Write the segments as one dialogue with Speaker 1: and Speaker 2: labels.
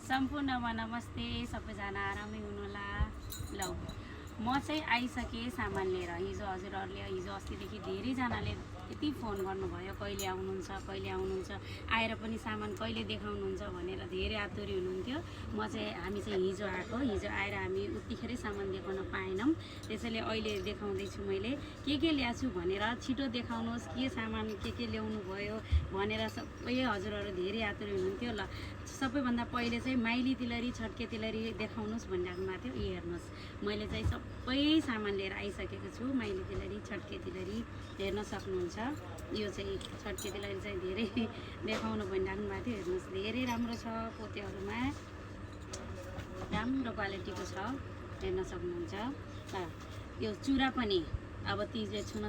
Speaker 1: सम्पूर्णमा नमस्ते, सबैजना आरामै हुनुहोला। ल म चाहिँ आइसकेँ सामान लिएर। हजुरहरूले हिजो अस्तिदेखि धेरैजनाले यति फोन गर्नुभयो, कहिले आउनुहुन्छ, आएर पनि सामान कहिले देखाउनुहुन्छ भनेर धेरै आतुरी हुनुहुन्थ्यो। हामी चाहिँ हिजो आएर हामी उतिखेरै सामान देखाउन पाएनौँ। त्यसैले अहिले देखाउँदैछु। मैले के ल्याछु भनेर छिटो देखाउनुहोस्, के सामान के ल्याउनु भयो भनेर सबै हजुरहरू धेरै आतुरी हुनुहुन्थ्यो। ल सबैभन्दा पहिले चाहिँ माइली तिलरी, छड्के तिलरी देखाउनुहोस् भनिराख्नु भएको थियो। हेर्नुहोस्, मैले चाहिँ सबै सामान लिएर आइसकेको छु। माइली तिलरी, छड्के तिलरी हेर्न सक्नुहुन्छ। यो चाहिँ छड्के तिलरी चाहिँ धेरै देखाउनु भनिराख्नु भएको थियो। हेर्नुहोस्, धेरै राम्रो छ, पोतेहरूमा राम्रो क्वालिटीको छ, हेर्न सक्नुहुन्छ। यो चुरा पनि अब तिजले छुन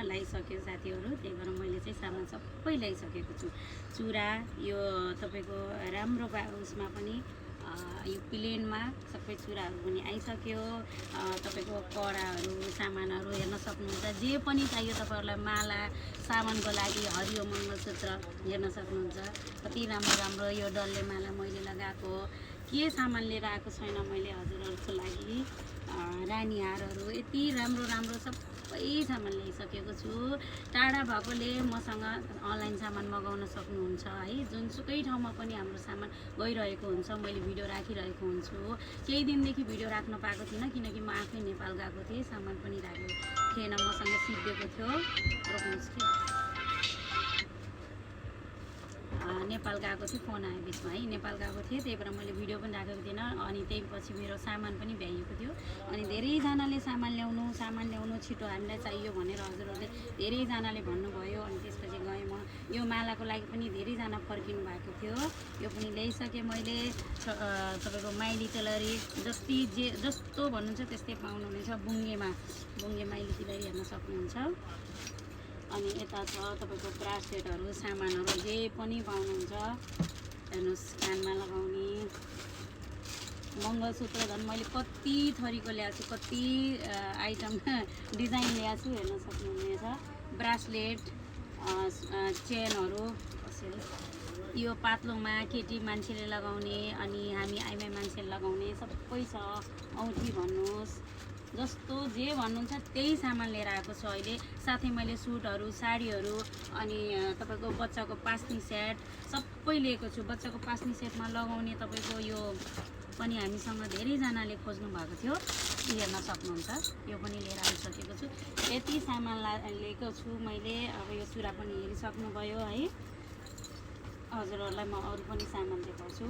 Speaker 1: ल्याइसक्यो साथीहरू, त्यही भएर मैले चाहिँ सामान सबै ल्याइसकेको छु। चुरा यो तपाईँको राम्रो उसमा पनि यो प्लेनमा सबै चुराहरू पनि आइसक्यो। तपाईँको कडाहरू, सामानहरू हेर्न सक्नुहुन्छ। जे पनि चाहियो तपाईँहरूलाई, माला, सामानको लागि हरियो मङ्गलसूत्र हेर्न सक्नुहुन्छ। कति राम्रो यो डल्ले माला मैले लगाएको। के सामान लिएर आएको छैन मैले हजुरहरूको लागि। रानी हारहरू यति राम्रो सबै सामान ल्याइसकेको छु। टाढा भएकोले मसँग अनलाइन सामान मगाउन सक्नुहुन्छ है। जुनसुकै ठाउँमा पनि हाम्रो सामान गइरहेको हुन्छ, मैले भिडियो राखिरहेको हुन्छु। केही दिनदेखि भिडियो राख्न पाएको थिइनँ, किनकि म आफै नेपाल गएको थिएँ। सामान पनि राखेको थिएन, मसँग सिद्धिएको थियो। रोक्नुहोस् कि नेपाल गएको थिएँ, फोन आयो बिचमा है। नेपाल गएको थिएँ, त्यही भएर मैले भिडियो पनि राखेको थिइनँ। अनि त्यही पछि मेरो सामान पनि भ्याइएको थियो। अनि धेरैजनाले सामान ल्याउनु छिटो हामीलाई चाहियो भनेर हजुरहरूले धेरैजनाले भन्नुभयो। अनि त्यसपछि गएँ म। यो मालाको लागि पनि धेरैजना फर्किनु भएको थियो। यो पनि ल्याइसकेँ मैले। तपाईँको माइली तिलरी जस्तो भन्नुहुन्छ त्यस्तै पाउनुहुनेछ। बुङ्गे माइली तिलरी हेर्न सक्नुहुन्छ। अनि यता छ तपाईँको ब्रासलेटहरू, सामानहरू जे पनि पाउनुहुन्छ। हेर्नुहोस्, कानमा लगाउने मङ्गलसूत्र झन् मैले कति थरीको ल्याएको छु, कति आइटम डिजाइन ल्याएको छु, हेर्न सक्नुहुनेछ। ब्रासलेट, चेनहरू, यो पातलोमा केटी मान्छेले लगाउने अनि हामी आइमाई मान्छेले लगाउने सबै छ। औँठी भन्नुहोस्, जस्तो जे भन्नुहुन्छ त्यही सामान लिएर आएको छु अहिले। साथै मैले सुटहरू, साडीहरू अनि तपाईँको बच्चाको पास्नी सेट सबै लिएको छु। बच्चाको पास्नी सेटमा लगाउने तपाईँको यो पनि हामीसँग धेरैजनाले खोज्नु भएको थियो, हेर्न सक्नुहुन्छ। यो पनि लिएर आइसकेको छु। यति सामान लिएको छु मैले। अब यो चुरा पनि हेरिसक्नुभयो है। हजुरहरूलाई म अरू पनि सामान देखाउँछु।